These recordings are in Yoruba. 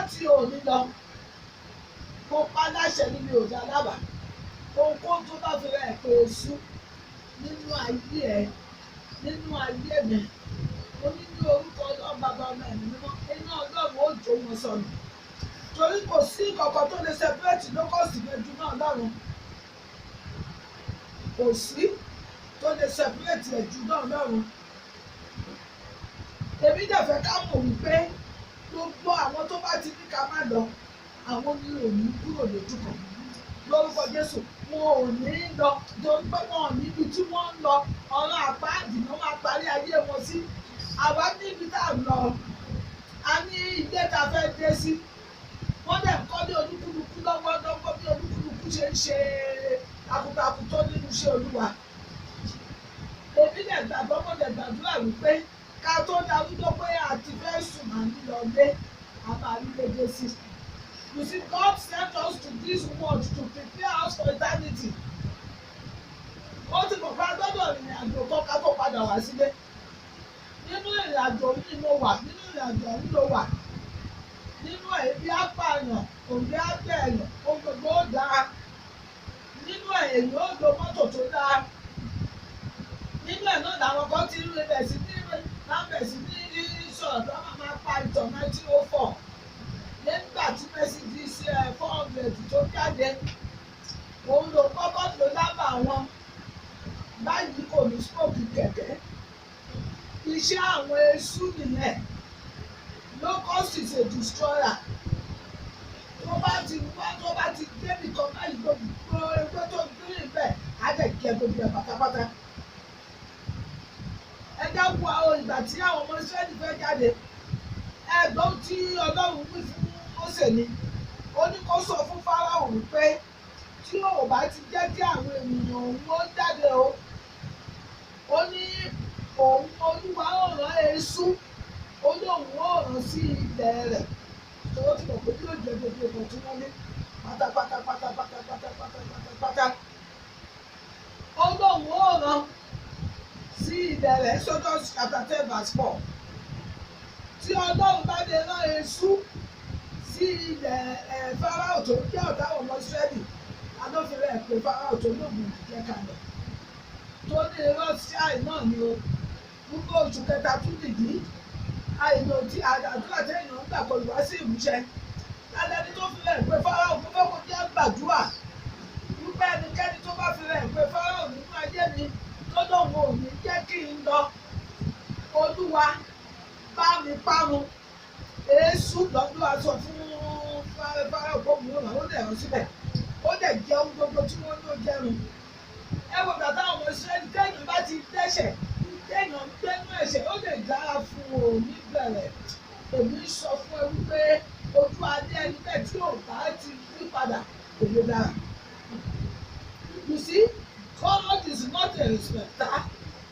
láti òní lọ mo pa láṣẹ nínú òjá lábàá ohunkóhun tó bá fi rẹ̀ pé èṣù nínú ayé ẹ nínú ayé mi mo ní ní orúkọ Ọlọ́run bàbá ọmọ ẹ̀mí mímọ́ iná Ọlọ́run ó jó wọn sọnù torí kò sí kankan tó lè separate lókọ̀sì méjì náà lọ́run kò sí tó lè separate ẹ̀jú náà lọ́run èmi dẹ̀ fẹ́ ká mọ̀ wípé gbogbo àwọn tó bá ti ní ká má lọ àwọn ní òní kúrò lójú kan lórúkọ Jésù wọn ò ní lọ torí pé wọn ò níbi tí wọ́n ń lọ ọ̀rọ̀ àpáàdì náà máa parí ayé wọn sí àwa níbi tá à ń lọ a ní ilé tá a fẹ́ dé sí wọ́n dẹ̀ kọ́ ní olúkúlùkù lọ́wọ́ bí olúkúlùkù ṣe ń ṣe takuntakun tó nínú iṣẹ́ Olúwa èmi dẹ̀ gbàgbọ́ mo dẹ̀ gbàdúrà wípé ká tó darúgbó pé àti fẹ́ sùn máa ń lọ lé a máa rí lédè sí. You see, God sent us to this world to prepare us for eternity. Ó ti mọ̀ pé a gbọ́dọ̀ rìnrìn àjò kan ká tó padà wá sílé. Nínú ìrìn àjò yìí ló wà, nínú ìrìn àjò yìí ló wà. Nínú ebi apààyàn, òǹgbẹ àgbẹ̀yàn, ohun gbogbo ó dáa. Nínú èyí ó lo mọ́tò tó dáa. Nínú ẹ̀ náà làwọn kan ti rí ibẹ̀ sí ní sọ̀rọ̀ tó máa pa ìtàn 1904. Nígbà tí Mercedes 400 tó jáde òun ló kọ́kọ́ ló lábà wọn báyìí kò ní smoke kẹ̀kẹ́ iṣẹ́ àwọn èṣù nìyẹn locust is a destroyer tó bá ti débi kan báyìí gbogbo ẹgbẹ́ tó gbé ibẹ̀ á dẹ̀ jẹ gbogbo ẹ̀ pátápátá ẹ dáwọ́ àwọn ìgbà tí àwọn ọmọ Ísírẹ́lì fẹ́ jáde ẹ̀gbọ́n tí Ọlọ́run wí fún Mósè ni ó ní kó sọ fún Fáráò wípé tí ò bá ti jẹ́ kí àwọn ènìyàn òun ó jáde o ó ní òun Olúwa ó rán èṣù ó ní òun ó rán sí ilẹ̀ rẹ̀ tó ti mọ̀ pé kí ló jẹ gbogbo ìbọn tí wọ́n ní pátápátá ó ní òun ó rán sí ilẹ̀ rẹ̀ Exodus chapter 10 verse 4 tí Ọlọ́run bá lè rán èṣù sí ilẹ̀ Fáráò tó jẹ́ ọ̀tá ọmọ Ísírẹ́lì adófinrẹ̀ pé Fáráò tó lóògùn ìjẹ́ kalẹ̀ tó ní rọ́ṣíàì náà ni o gbogbo oṣù kẹta tún nìdí àìlò tí àdúrà tẹ̀yìn ń gbà kọlù wá sí ìmúṣẹ lálẹ́ni tó fi rẹ̀ pé Fáráò kó fẹ́ kó jẹ́ gbàdúrà wípé ẹnikẹ́ni tó bá fi rẹ̀ pé Fáráò nínú ayé mi tó lóun ò ní jẹ́ kí n lọ Olúwa bá mi parun èṣù lọ́dún aṣọ fún Fáráò kó mú ọ̀nà ó dẹ̀ rán síbẹ̀ ó dẹ̀ jẹ ohun gbogbo tí wọ́n ní ó jẹun ẹ wò bàtà àwọn Ísírẹ́lì téèyàn bá ti dẹ́ṣẹ̀ téèyàn gbẹ́nu ẹ̀ṣẹ̀ ó lè dára fún o níbẹ̀rẹ̀ èmi sọ fún ẹ wípé ojú adé ẹni bẹ́ẹ̀ tí ò bá ti yí padà kò lè dára. You see, God is not a respecter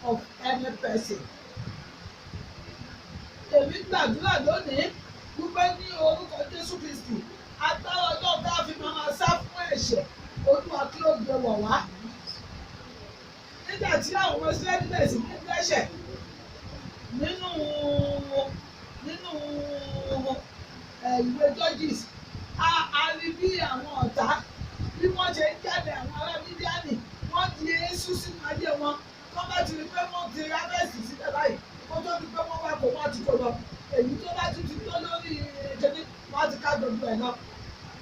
of any person. Èmi gbàdúrà lónìí wípé ní orúkọ Jésù Kristi agbára ọjọ́ tá a fi máa sá fún ẹ̀ṣẹ̀ Olúwa kí ó gbé wọ̀ wá. Nígbà tí àwọn ọmọ Ísírẹ́lì bẹ̀rẹ̀ sí ní dẹ́ṣẹ̀ nínú ìwé Judges a rí bí àwọn ọ̀tá bí wọ́n ṣe ń jáde àwọn ará Mídíánì wọ́n di èṣù sínú ayé wọn wọ́n bá ti rí pé wọ́n ti rábẹ́sì sílẹ̀ báyìí kó tó di pé wọ́n wá kó wọ́n ti kó lọ èyí tó bá tún ti tó lórí ìjọba wọ́n ti ká gbogbo ẹ̀ lọ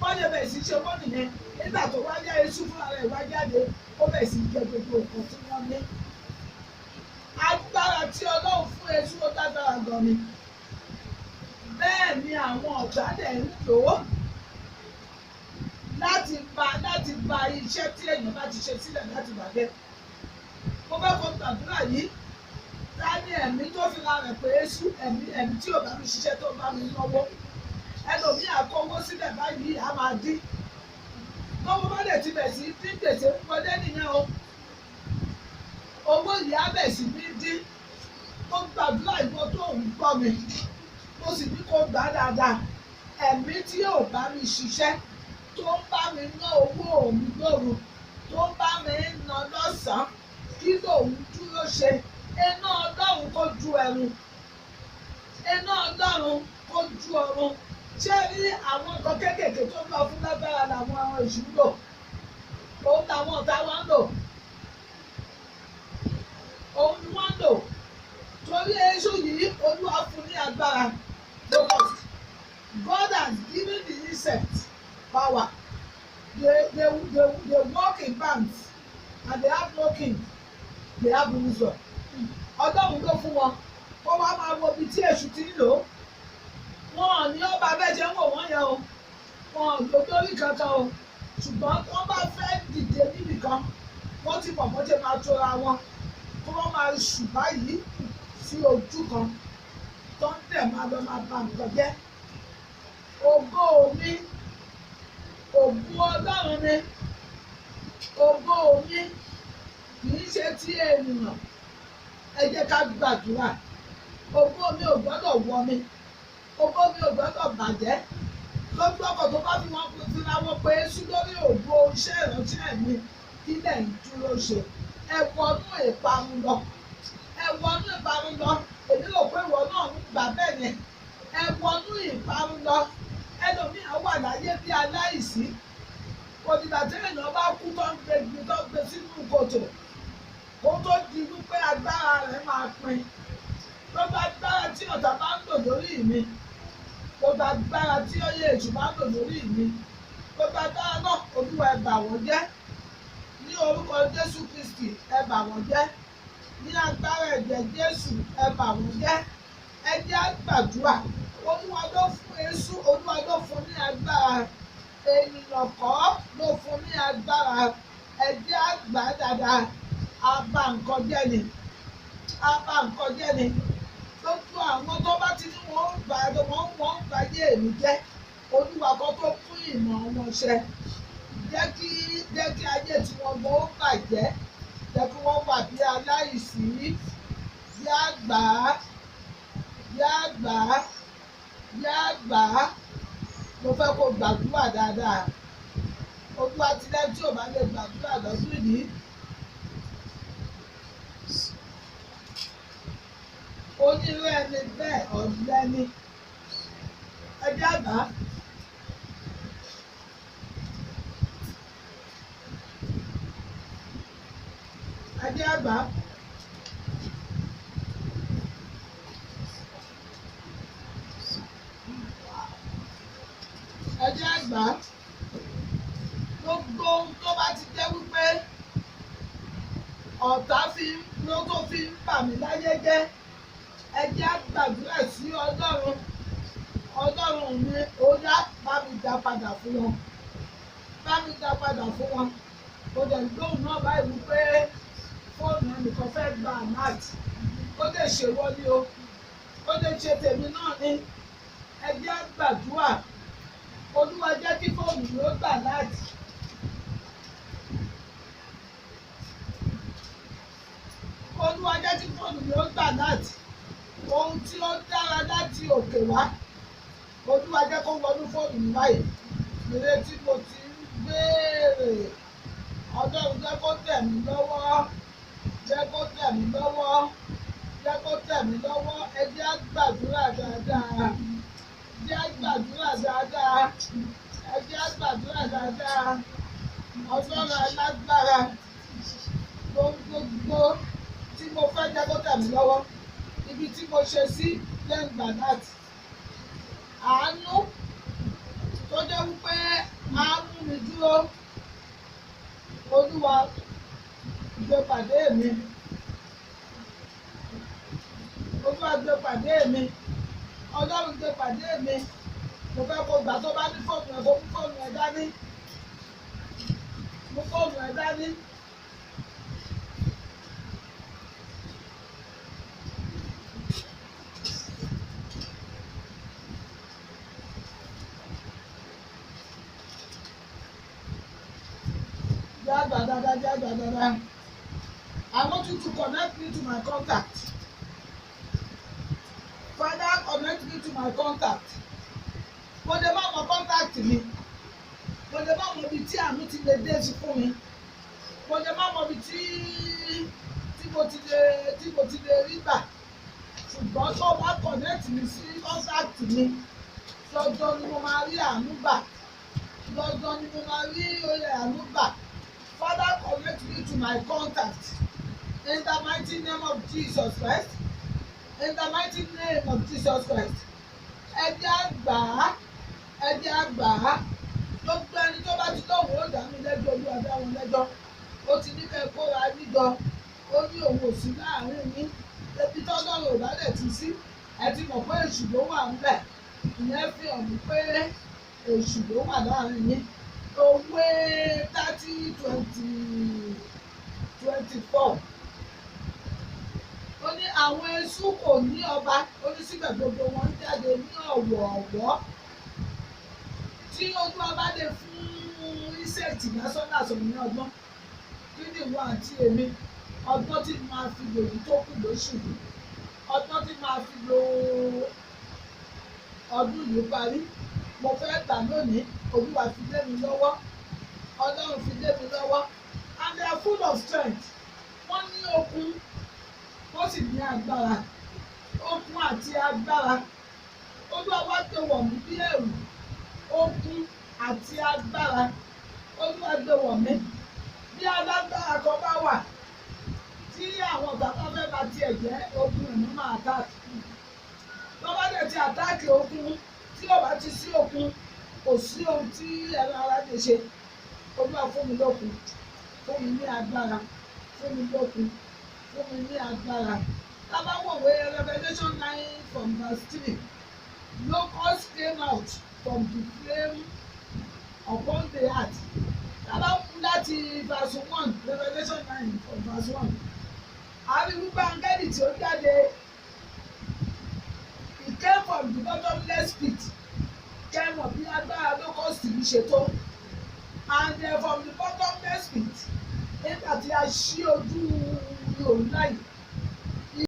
wọ́n lè bẹ̀rẹ̀ sí ṣe wọ́n nìyẹn nígbà tó wá yá èṣù fúnra rẹ̀ wá jáde ó bẹ̀rẹ̀ sí jẹ gbogbo nǹkan tí wọ́n ní. Agbára tí Ọlọ́run fún èṣù ó dágbára gan ni bẹ́ẹ̀ ni àwọn ọ̀tá dẹ̀ ń lò ó láti ba iṣẹ́ tí èèyàn bá ti ṣe sílẹ̀ láti bàjẹ́. Mo fẹ́ kó gbàdúrà yìí ta ní ẹ̀mí tó fi ra rẹ̀ pé èṣù ẹ̀mí tí ò bá mi ṣiṣẹ́ tó bá mi lọ́wọ́ ẹlòmíì àkówó sílẹ̀ báyìí á máa dín lọ́wọ́ bá dẹ̀ ti bẹ̀ sí dín gbèsè ń wọlé nìyẹn o owó yìí á bẹ̀ sí ní dín mo gbàdúrà ìwọ tó ń gbọ́ mi mo sì ní kó gbà dáadáa ẹ̀mí tí ò bá mi ṣiṣẹ́ tó ń bá mi ná owó mi lóru tó ń bá mi ná lọ́sàn-án kí lòun dúró ṣe iná Ọlọ́run kó ju ẹ̀rù iná Ọlọ́run kó ju ọ̀run ṣé rí àwọn nǹkan kéékèèké tó ń lọ fún lágbára làwọn èṣù ń lò òun làwọn ọ̀tá wa ń lò òun ni wọ́n ń lò torí èṣù yìí Olúwa fún ní agbára because God has given the insect power they work in bands and they have no king they have wisdom Ọlọ́run ló fún wọn kó wá máa wo ibi tí èṣù ti ń lò ó wọn ní ọba bẹ́ẹ̀ ń wò wọ́n yẹn o wọn ò lórí kankan o ṣùgbọ́n wọ́n bá fẹ́ dìde níbìkan wọ́n ti mọ̀ bó ṣe máa tora wọn kí wọ́n máa ṣù báyìí sí ojú kan tó ń tẹ̀ máa lọ máa ba nǹkan jẹ́ ògo mi ògo Ọlọ́run ni ògo mi kì í ṣe tí ènìyàn ẹ jẹ́ ká gbàdúrà ògo mi ò gbọ́dọ̀ wọ mi ògo mi ò gbọ́dọ̀ bàjẹ́ lójú ọkọ̀ tó bá fi wọn fi láwọn pé sí lórí ògo iṣẹ́ ìránṣẹ́ mi kí lẹ̀ ń dúró ṣe ẹ wọnú ìparun lọ ẹ wọnú ìparun lọ èmi rò pé ìwọ náà ń gbà bẹ́ẹ̀ yẹn ẹ wọnú ìparun lọ ẹlòmíà wà láyé bí aláìsí òdìgbà tí èèyàn bá kú tó ń gbé sínú kòtò kó tó di wípé agbára rẹ̀ máa pin gbogbo agbára tí ọ̀tá bá ń lò lórí mi gbogbo agbára tí oyè èṣù bá ń lò lórí mi gbogbo agbára náà Olúwa ẹ bà wọ́n jẹ́ ní orúkọ Jésù Kristi ẹ bà wọ́n jẹ́ ní agbára ẹ̀jẹ̀ Jésù ẹ bà wọ́n jẹ́ ẹ jẹ́ á gbàdúrà Olúwa ló fún Èṣù Olúwa ló fún ní agbára ènìyàn kọ́ ló fún ní agbára ẹ jẹ́ á gbà dáadáa àbá nǹkan jẹ́ ni àbá nǹkan jẹ́ ni lójú àwọn tó bá ti ní wọ́n ń gbàyé èmi jẹ́ Olúwa kan tó fún ìmọ̀ wọn ṣẹ jẹ́ kí ayé tí wọ́n gbọ́ ó bàjẹ́ jẹ́ kí wọ́n wà bí aláìsí yá gbà á yá gbà á yá gbà á mo fẹ́ kó gbàdúrà dáadáa Olúwa ti lẹ́yìn tí ò bá lè gbàdúrà lọ́dún yìí. Onírú ẹni bẹ́ẹ̀ ọ̀lẹ́ ni ẹjẹ́ àgbà ẹjẹ́ àgbà ẹjẹ́ àgbà gbogbo ohun tó bá ti jẹ́ wípé ọ̀tá fi ń bà mí láyé jẹ́ ẹ jẹ́ gbàdúrà sí Ọlọ́run mi ó yá bá mi dá padà fún wọn bá mi dá padà fún wọn ó dẹ̀ lóhùn náà báyìí wípé fóònù ẹnìkan fẹ́ gba àmáàt ó lè ṣe wọlé o ó lè ṣe tèmi náà ní ẹ jẹ́ gbàdúrà Olúwa jẹ́ kí fóònù mi ó gbà láti. Olúwa jẹ́ kí fóònù mi ó gbà láti. Ohun tí ó dára láti òkè wá Olúwa jẹ́ kó wọnú fóònù mi báyìí ìrè tí mo ti ń béèrè Ọlọ́run jẹ́ kó tẹ̀ mí lọ́wọ́ jẹ́ kó tẹ̀ mí lọ́wọ́ jẹ́ kó tẹ̀ mí lọ́wọ́ ẹ jẹ́ á gbàdúrà dáadáa jẹ́ á gbàdúrà dáadáa ẹ jẹ́ á gbàdúrà dáadáa Ọlọ́run alágbára gbogbo tí mo fẹ́ jẹ́ kó tẹ̀ mí lọ́wọ́ ibi tí mo ṣe sí lẹ́yìn ìgbà láti àánú tó jẹ́ wípé máa mú mi dúró Olúwa gbé pàdé mi Olúwa gbé pàdé mi Ọlọ́run gbé pàdé mi mo fẹ́ kó gbà tó bá ní fóònù ẹ̀ kó mú fóònù ẹ̀ dání mú fóònù ẹ̀ dání. I want you to connect me to my contact. Father, connect me to my contact. Mo lè má mọ contact mi. Mo lè má mọ ibi tí àánú ti lè dé sí fún mi. Mo lè má mọ ibi tí mo ti lè rí gbà. Ṣùgbọ́n tó bá connect mi sí contact mi, dandan ni mo máa rí àánú gbà, dandan ni mo máa rí oyè àánú gbà. Father, connect me to my contact in the mighty name of Jesus Christ. In the mighty name of Jesus Christ. Ẹ jẹ́ á gbà á, ẹ jẹ́ á gbà á. Gbogbo ẹni tó bá ti lóhùn ó dá mi lẹ́jọ́, Olúwa dá wọn lẹ́jọ́. Ó ti ní kẹ́ kóra níjọ, ó ní òun ò sí láàrin yín. Ebi tọ́lọ́run ò bá dẹ̀ ti sí, ẹ ti mọ̀ pé èṣù ló wà ńbẹ̀. Ìyẹn fi hàn mí pé èṣù ló wà láàrin yín. Òwe 30:24. Ó ní àwọn eṣú kò ní ọba, ó ní síbẹ̀ gbogbo wọn ń jáde ní ọ̀wọ̀ọ̀wọ́. Tí Olúwa bá lè fún insect lásán lásán ní ọgbọ́n, kí ni ìwọ àti èmi? Ọgbọ́n tí máa fi lò ní tó kù lóṣù yìí, ọgbọ́n tí máa fi lò ọdún yìí parí. Mo fẹ́ gbà lónìí, Olúwa fi lé mi lọ́wọ́, Ọlọ́run fi lé mi lọ́wọ́. And they are full of strength. Wọ́n ní okun, wọ́n sì ní agbára. Okun àti agbára. Olúwa wá gbé wọ̀ mí bí ẹ̀rù. Okun àti agbára. Olúwa gbé wọ̀ mí. Bí alágbára kan bá wà, tí àwọn bàbá fẹ́ bá tiẹ̀ jẹ́ okun ẹ̀mí máa àtàkì. Lọ́wọ́ dẹ̀ ti àtàkì okun, tí ò bá ti sí okun, kò sí ohun tí ẹran ara lè ṣe. Olúwa fún mi lókun, fún mi ní agbára, fún mi lókun, fún mi ní agbára. Tábà wọ̀wé Revelation 9 from verse 3. Locusts came out from the flame upon the earth. Tábà mú láti verse 1, Revelation 9 from verse 1. Àrí wípé áńgẹ́lì tí ó jáde, it came from the bottomless pit. Kẹ́mọ̀ bí agbára locust yìí ṣe tó. And from the bottomless pit, nígbà tí a ṣí ojú ihò ńlá yìí,